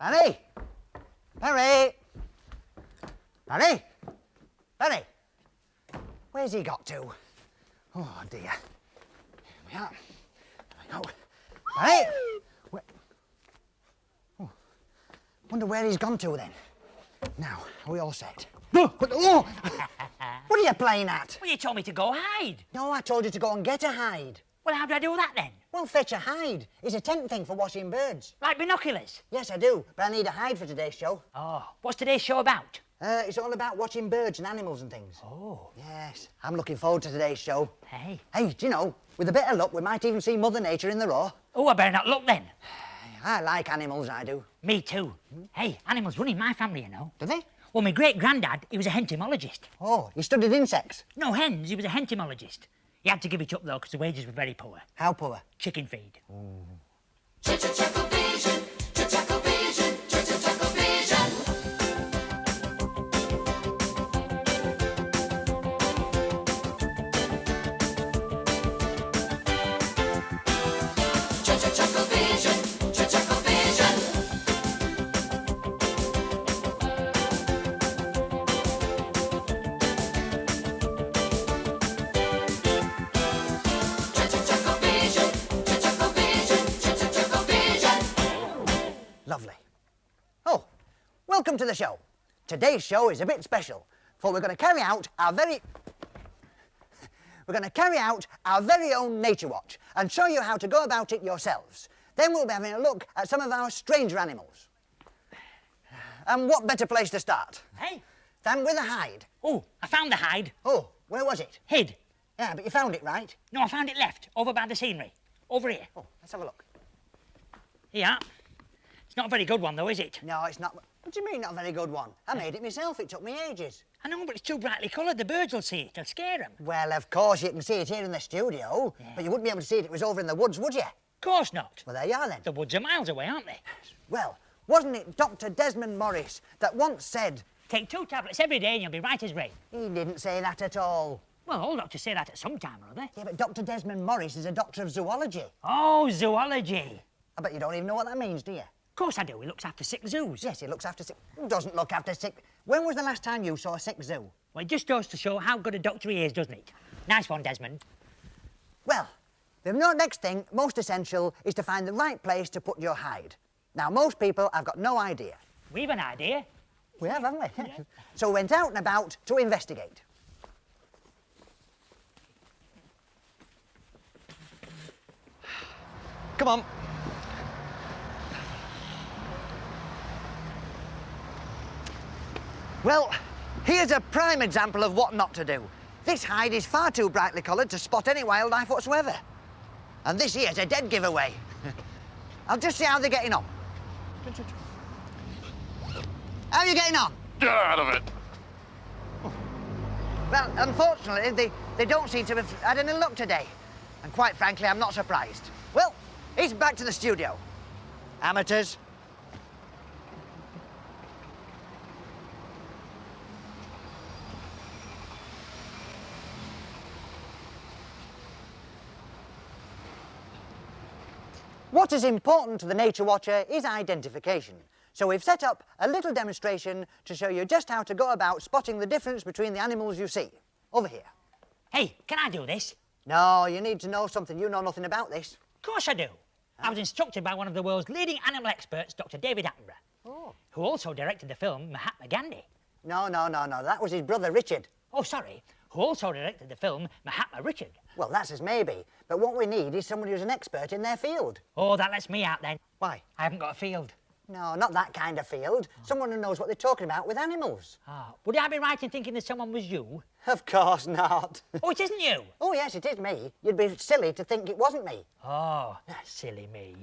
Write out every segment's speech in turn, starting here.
Barry! Barry! Barry! Barry! Where's he got to? Oh, dear. Here we are. There we go. Barry! Oh, wonder where he's gone to then. Now, are we all set? Oh! What are you playing at? Well, you told me to go hide. No, I told you to go and get a hide. Well, how do I do that then? Well, fetch a hide. It's a tent thing for watching birds. Like binoculars? Yes, I do, but I need a hide for today's show. Oh, what's today's show about? It's all about watching birds and animals and things. Oh. Yes, I'm looking forward to today's show. Hey. Hey, do you know, with a bit of luck, we might even see Mother Nature in the raw. Oh, I better not look then. I like animals, I do. Me too. Hey, animals run in my family, you know. Do they? Well, my great-granddad, he was a entomologist. Oh, he studied insects? No hens, he was a entomologist. He had to give it up, though, because the wages were very poor. How poor? Chicken feed. ChuckleVision, ChuckleVision, ChuckleVision. ChuckleVision, ChuckleVision. Lovely. Oh, welcome to the show. Today's show is a bit special, for we're going to carry out our very own nature watch and show you how to go about it yourselves. Then we'll be having a look at some of our stranger animals. And what better place to start Hey? than with a hide? Oh, I found the hide. Oh, where was it? Hid. Yeah, but you found it, right? No, I found it left, over by the scenery. Over here. Oh, let's have a look. Yeah. It's not a very good one, though, is it? No, it's not. What do you mean, not a very good one? I made it myself. It took me ages. I know, but it's too brightly coloured. The birds will see it. It'll scare them. Well, of course, you can see it here in the studio, but you wouldn't be able to see it if it was over in the woods, would you? Of course not. Well, there you are then. The woods are miles away, aren't they? Well, wasn't it Dr. Desmond Morris that once said... Take 2 tablets every day and you'll be right as rain. He didn't say that at all. Well, all doctors say that at some time or other. Yeah, but Dr. Desmond Morris is a doctor of zoology. Oh, zoology. I bet you don't even know what that means, do you? Of course I do. He looks after sick zoos. Yes, he looks after sick... Doesn't look after sick... When was the last time you saw a sick zoo? Well, it just goes to show how good a doctor he is, doesn't it? Nice one, Desmond. Well, the next thing, most essential, is to find the right place to put your hide. Now, most people have got no idea. We've an idea. We have, haven't we? So we went out and about to investigate. Come on. Well, here's a prime example of what not to do. This hide is far too brightly coloured to spot any wildlife whatsoever. And this here's a dead giveaway. I'll just see how they're getting on. How are you getting on? Get out of it! Well, unfortunately, they don't seem to have had any luck today. And quite frankly, I'm not surprised. Well, it's back to the studio. Amateurs. What is important to the nature watcher is identification. So we've set up a little demonstration to show you just how to go about spotting the difference between the animals you see. Over here. Hey, can I do this? No, you need to know something. You know nothing about this. Of course I do. I was instructed by one of the world's leading animal experts, Dr. David Attenborough, who also directed the film Mahatma Gandhi. No. That was his brother, Richard. Oh, sorry, who also directed the film Mahatma Richard. Well, that's as maybe. But what we need is someone who's an expert in their field. Oh, that lets me out then. Why? I haven't got a field. No, not that kind of field. Someone who knows what they're talking about with animals. Ah, would I be right in thinking that someone was you? Of course not. Oh, it isn't you? Oh, yes, it is me. You'd be silly to think it wasn't me. Oh, silly me.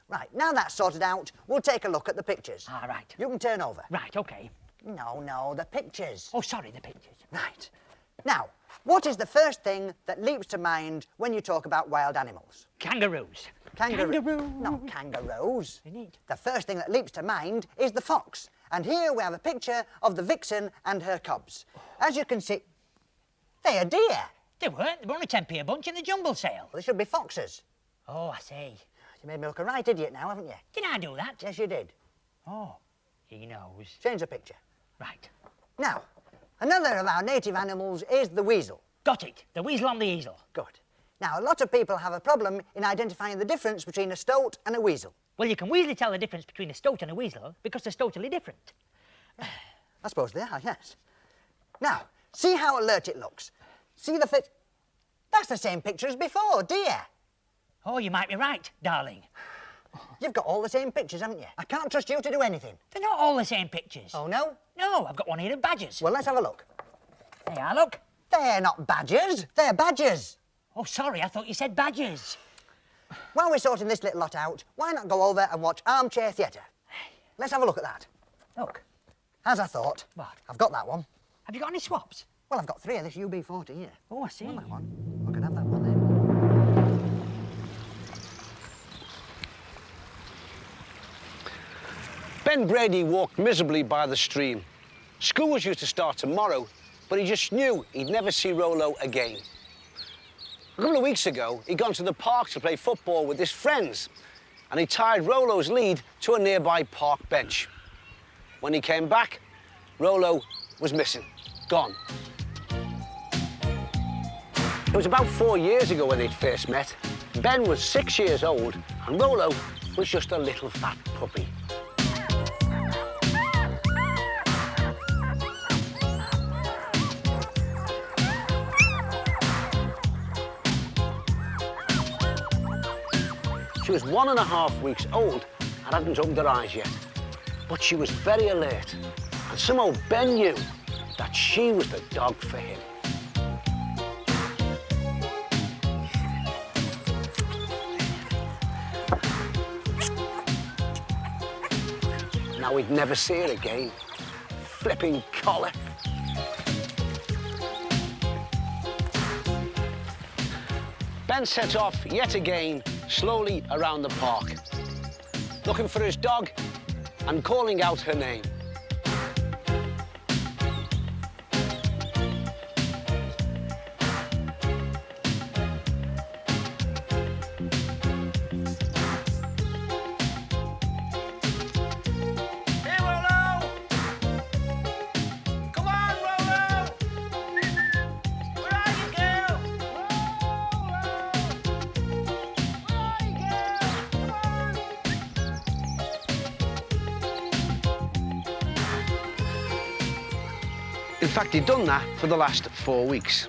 Right, now that's sorted out, we'll take a look at the pictures. Ah, right. You can turn over. Right, OK. No, the pictures. Oh, sorry, the pictures. Right. Now, what is the first thing that leaps to mind when you talk about wild animals? Kangaroos. Kangaroo. Not kangaroos. Neat. The first thing that leaps to mind is the fox. And here we have a picture of the vixen and her cubs. As you can see, they are deer. They weren't. They were only 10p a bunch in the jumble sale. Well, they should be foxes. Oh, I see. You made me look a right idiot now, haven't you? Did I do that? Yes, you did. Oh, he knows. Change the picture. Right. Now, another of our native animals is the weasel. Got it. The weasel on the easel. Good. Now, a lot of people have a problem in identifying the difference between a stoat and a weasel. Well, you can easily tell the difference between a stoat and a weasel because they're totally different. I suppose they are, yes. Now, see how alert it looks. See the fit. That's the same picture as before, dear. Oh, you might be right, darling. You've got all the same pictures, haven't you? I can't trust you to do anything. They're not all the same pictures. Oh, no? No, I've got one here of badgers. Well, let's have a look. There you are, look. They're not badgers. They're badgers. Oh, sorry, I thought you said badgers. While we're sorting this little lot out, why not go over and watch Armchair Theatre? Let's have a look at that. Look. As I thought. What? I've got that one. Have you got any swaps? Well, I've got 3 of this UB40 here. Oh, I see. Want that one? I can have that one then. Ben Brady walked miserably by the stream. School was due to start tomorrow, but he just knew he'd never see Rollo again. A couple of weeks ago, he'd gone to the park to play football with his friends, and he tied Rollo's lead to a nearby park bench. When he came back, Rollo was missing, gone. It was about 4 years ago when they'd first met. Ben was 6 years old, and Rollo was just a little fat puppy. She was 1.5 weeks old and hadn't opened her eyes yet. But she was very alert, and somehow Ben knew that she was the dog for him. Now we'd never see her again. Flipping collar. Ben set off yet again, slowly around the park, looking for his dog and calling out her name. Hey, Rollo! Come on, Rollo! Where are you, girl? In fact, he'd done that for the last 4 weeks.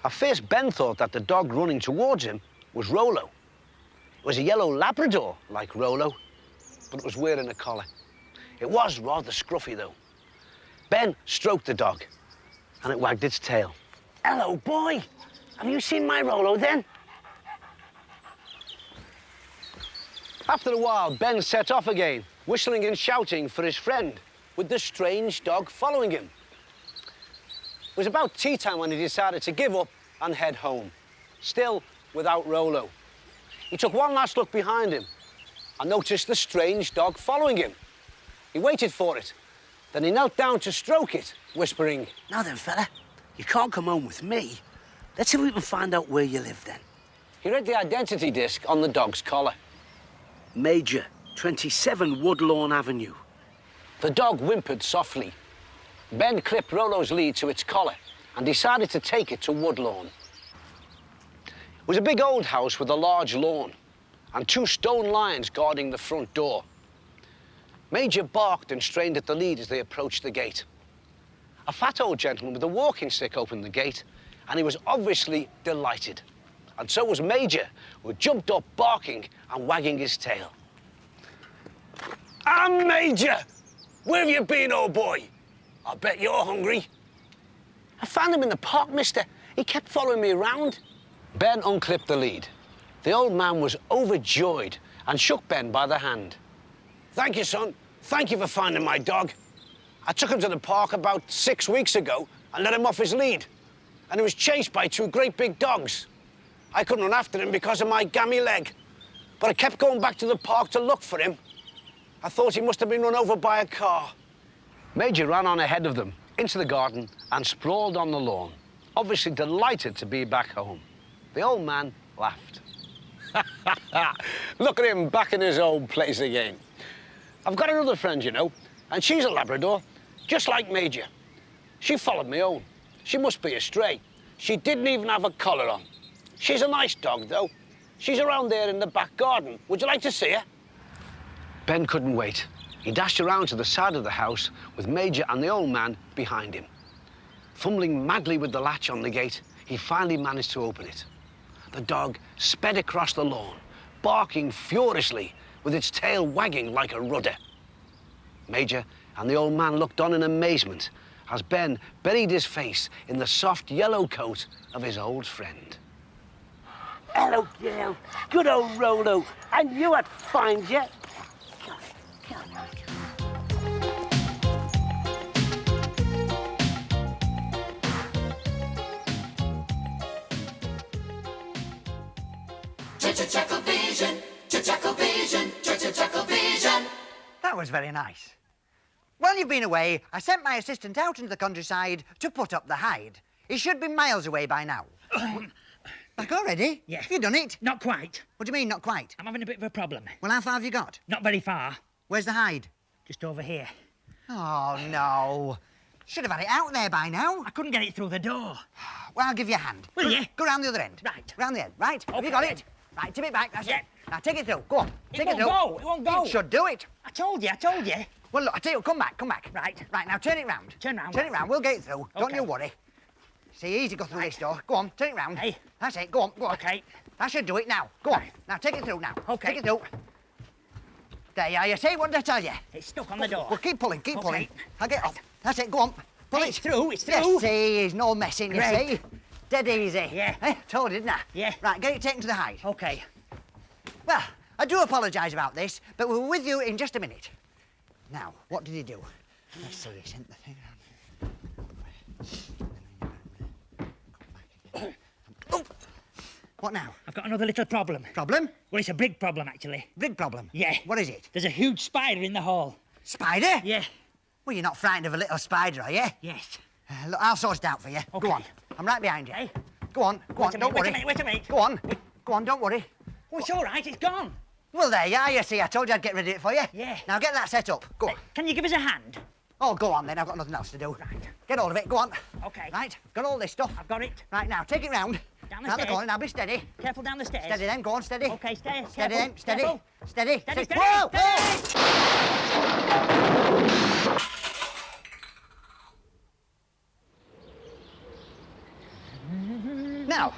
At first, Ben thought that the dog running towards him was Rollo. It was a yellow Labrador, like Rollo, but it was wearing a collar. It was rather scruffy, though. Ben stroked the dog, and it wagged its tail. Hello, boy. Have you seen my Rollo, then? After a while, Ben set off again, whistling and shouting for his friend, with the strange dog following him. It was about tea time when he decided to give up and head home, still without Rollo. He took one last look behind him and noticed the strange dog following him. He waited for it, then he knelt down to stroke it, whispering, "Now then, fella, you can't come home with me. Let's see if we can find out where you live then." He read the identity disc on the dog's collar. Major, 27 Woodlawn Avenue. The dog whimpered softly. Ben clipped Rollo's lead to its collar and decided to take it to Woodlawn. It was a big old house with a large lawn and 2 stone lions guarding the front door. Major barked and strained at the lead as they approached the gate. A fat old gentleman with a walking stick opened the gate, and he was obviously delighted. And so was Major, who jumped up barking and wagging his tail. "I'm Major! Where have you been, old boy? I bet you're hungry." "I found him in the park, mister. He kept following me around." Ben unclipped the lead. The old man was overjoyed and shook Ben by the hand. "Thank you, son. Thank you for finding my dog. I took him to the park about 6 weeks ago and let him off his lead. And he was chased by 2 great big dogs. I couldn't run after him because of my gammy leg, but I kept going back to the park to look for him. I thought he must have been run over by a car." Major ran on ahead of them into the garden and sprawled on the lawn, obviously delighted to be back home. The old man laughed. "Look at him back in his old place again. I've got another friend, you know, and she's a Labrador, just like Major. She followed me home. She must be a stray. She didn't even have a collar on. She's a nice dog, though. She's around there in the back garden. Would you like to see her? Ben couldn't wait. He dashed around to the side of the house with Major and the old man behind him. Fumbling madly with the latch on the gate, he finally managed to open it. The dog sped across the lawn, barking furiously, with its tail wagging like a rudder. Major and the old man looked on in amazement as Ben buried his face in the soft yellow coat of his old friend. Hello, girl. Good old Rolo. I knew I'd find you. ChuckleVision, ChuckleVision, ChuckleVision. That was very nice. While you've been away, I sent my assistant out into the countryside to put up the hide. He should be miles away by now. Back already? Yeah. Have you done it? Not quite. What do you mean, not quite? I'm having a bit of a problem. Well, how far have you got? Not very far. Where's the hide? Just over here. Oh, no. Should have had it out there by now. I couldn't get it through the door. Well, I'll give you a hand. Will you? Go round the other end. Right. Round the end. Right. Have you got Okay. it? Right, tip it back. That's Yeah. it. Now take it through. Go on. Take won't it through. go. It won't go. It should do it. I told you. Well, look, I tell you, come back. Right. Right, now turn it round. Turn round. Turn it round. We'll get it through. Don't Okay. you worry. See, easy go through this door. Go on, turn it round. Hey. That's it. Go on. Okay. That should do it now. Go on. Right. Now take it through now. Okay. Take it through. There you are. You see? What did I tell you? It's stuck on the door. Well, keep pulling. Keep Okay. pulling. I'll get off. That's it. Go on. Pull Hey, it. it's through. It's Yes, through. see, there's no messing, you Great. see. Dead easy. Yeah. Eh, told you, didn't I? Yeah. Right, get it taken to the hide. Okay. Well, I do apologise about this, but we're with you in just a minute. Now, what did he do? Let's see, he sent the thing around. Oh! What now? I've got another little problem. Problem? Well, it's a big problem, actually. Big problem? Yeah. What is it? There's a huge spider in the hall. Spider? Yeah. Well, you're not frightened of a little spider, are you? Yes. Look, I'll sort it out for you. Okay. Go on. I'm right behind you. Hey. Go on, go on, Wait a don't minute, worry. wait a minute. Go on. Go on, don't worry. Oh, it's all right. It's gone. Well, there you are, you see. I told you I'd get rid of it for you. Yeah. Now get that set up. Go on. Can you give us a hand? Oh, go on then. I've got nothing else to do. Right. Get hold of it. Go on. Okay. Right. Got all this stuff. I've got it. Right, now, take it round. Down the Round the stairs. corner. Now, be steady. Careful down the stairs. Steady then. Go on, steady. Okay, stairs. Steady Careful. then. Steady. Careful. Steady. Steady, Steady. steady, Whoa! steady. Now,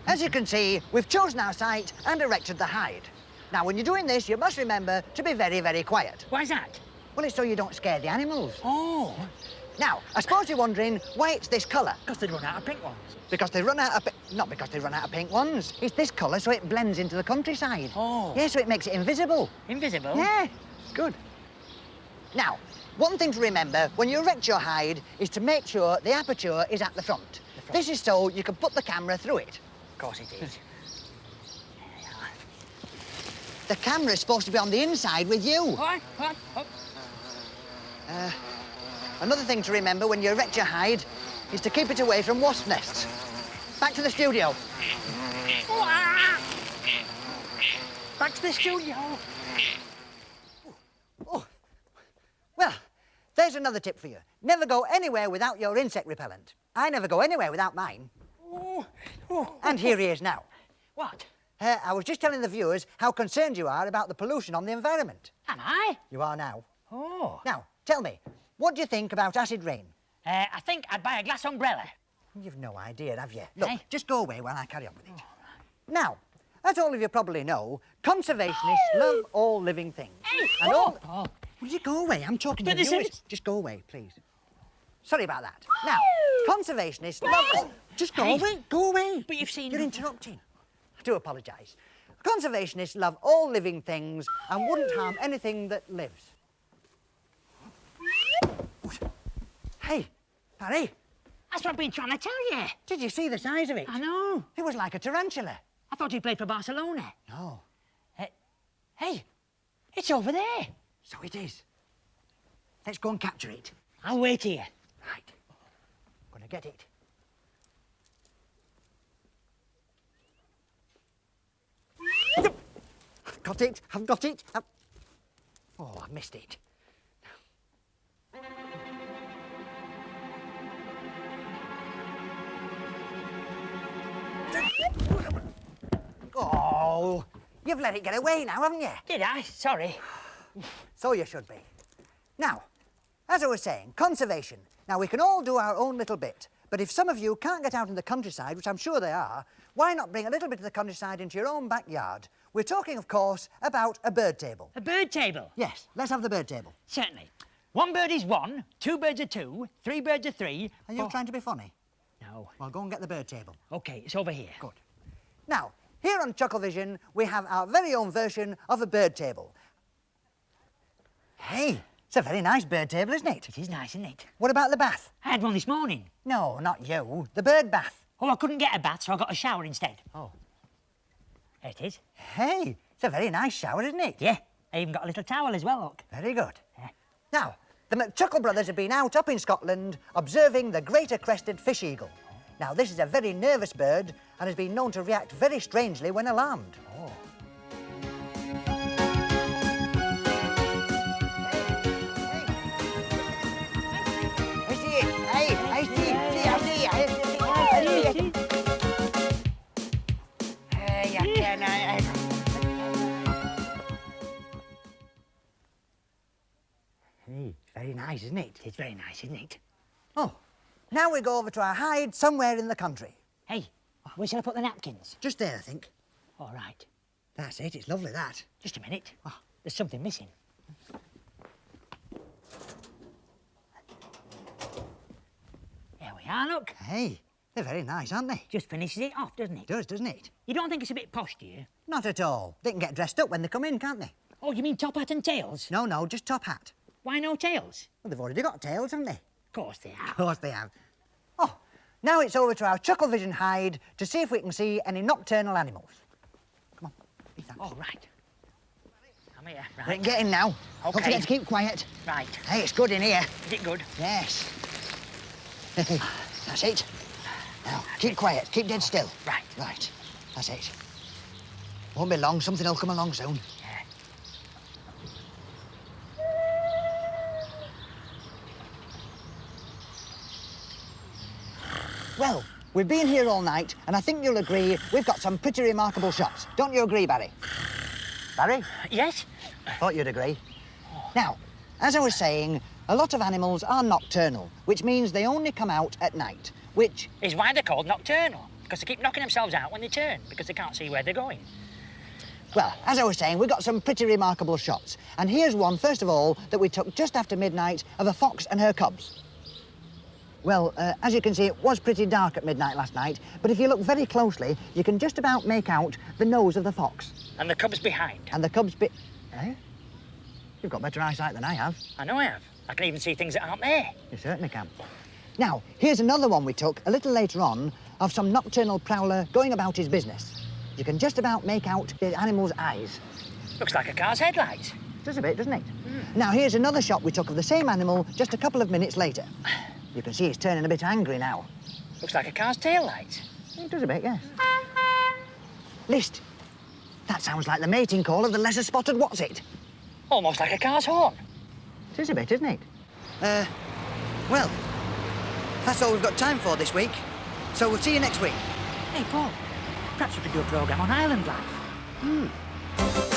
as you can see, we've chosen our site and erected the hide. Now, when you're doing this, you must remember to be very, very quiet. Why's that? Well, it's so you don't scare the animals. Oh, Now, I suppose you're wondering why it's this colour. because they'd run out of pink ones. Because they run out of... Not because they run out of pink ones. It's this colour so it blends into the countryside. Oh. Yeah, so it makes it invisible. Invisible? Yeah, good. Now, one thing to remember when you erect your hide is to make sure the aperture is at the front. This is so you can put the camera through it. Of course it is. The camera's supposed to be on the inside with you. What? Oh. Another thing to remember when you erect your hide is to keep it away from wasp nests. Back to the studio. Back to the studio. Oh, well, there's another tip for you. Never go anywhere without your insect repellent. I never go anywhere without mine. And here he is now. What? I was just telling the viewers how concerned you are about the pollution on the environment. Am I? You are now. Oh. Now, tell me, what do you think about acid rain? I think I'd buy a glass umbrella. You've no idea, have you? Look, Hey. just go away while I carry on with it. Now, as all of you probably know, conservationists love all living things. Hey, And all... oh. Will you go away? I'm talking to But the this viewers. is- Just go away, please. Sorry about that. Now, conservationists love... Oh, just go Hey. away. Go away. But you've seen... You're interrupting. I do apologise. Conservationists love all living things and wouldn't harm anything that lives. Hey, Barry, That's what I've been trying to tell you. did you see the size of it? I know. It was like a tarantula. I thought you played for Barcelona. No, Hey, it's over there. so it is. Let's go and capture it. I'll wait here. Right. Gonna get it. I've got it. I've got it. Oh, I missed it. Oh, you've let it get away now, haven't you? Did I? Sorry. So you should be. Now, as I was saying, conservation. Now, we can all do our own little bit, but if some of you can't get out in the countryside, which I'm sure they are, why not bring a little bit of the countryside into your own backyard? We're talking, of course, about a bird table. A bird table? Yes, let's have the bird table. Certainly. 1 bird is 1, 2 birds are 2, 3 birds are 3. Are you trying to be funny? No. Well, go and get the bird table. OK, it's over here. Good. Now, here on ChuckleVision, we have our very own version of a bird table. Hey, it's a very nice bird table, isn't it? It is nice, isn't it? What about the bath? I had one this morning. No, not you. The bird bath. Oh, I couldn't get a bath, so I got a shower instead. Oh. There it is. Hey, it's a very nice shower, isn't it? Yeah, I even got a little towel as well, look. Very good. Yeah. Now, the McChuckle brothers have been out up in Scotland observing the greater crested fish eagle. Now, this is a very nervous bird and has been known to react very strangely when alarmed. Oh. I see it. Hey, I see it. I see it. Hey, I can. Hey, very nice, isn't it? It's very nice, isn't it? Oh, now we go over to our hide somewhere in the country. Hey, where shall I put the napkins? Just there, I think. All right. That's it. It's lovely, that. Just a minute. Oh, there's something missing. There we are, look. Hey, they're very nice, aren't they? Just finishes it off, doesn't it? Does, doesn't it? You don't think it's a bit posh, do you? Not at all. They can get dressed up when they come in, can't they? Oh, you mean top hat and tails? No, no, just top hat. Why no tails? Well, they've already got tails, haven't they? Of course they Of are. course they have. Oh, now it's over to our ChuckleVision hide to see if we can see any nocturnal animals. Come on, leave that. All right. I'm here. We Right. can get in now. Don't OK. forget to keep quiet. Right. Hey, it's good in here. Is it good? Yes. That's it. Now, keep quiet. Keep dead still. Right. Right. That's it. Won't be long. Something will come along soon. Yeah. Well, we've been here all night, and I think you'll agree we've got some pretty remarkable shots. Don't you agree, Barry? Barry? Yes? Thought you'd agree. Now, as I was saying, a lot of animals are nocturnal, which means they only come out at night, which... Is why they're called nocturnal. Because they keep knocking themselves out when they turn, because they can't see where they're going. Well, as I was saying, we've got some pretty remarkable shots. And here's one, first of all, that we took just after midnight of a fox and her cubs. Well, as you can see, it was pretty dark at midnight last night, but if you look very closely, you can just about make out the nose of the fox. And the cub's behind. And the cub's Eh? You've got better eyesight than I have. I know I have. I can even see things that aren't there. You certainly can. Now, here's another one we took a little later on of some nocturnal prowler going about his business. You can just about make out the animal's eyes. Looks like a car's headlights. Does a bit, doesn't it? Now, here's another shot we took of the same animal just a couple of minutes later. You can see he's turning a bit angry now. Looks like a car's tail lights. It does a bit, yes. List. That sounds like the mating call of the lesser spotted what's it? Almost like a car's horn. It is a bit, isn't it? Well, that's all we've got time for this week. So we'll see you next week. Hey, Paul, perhaps we could do a programme on island life.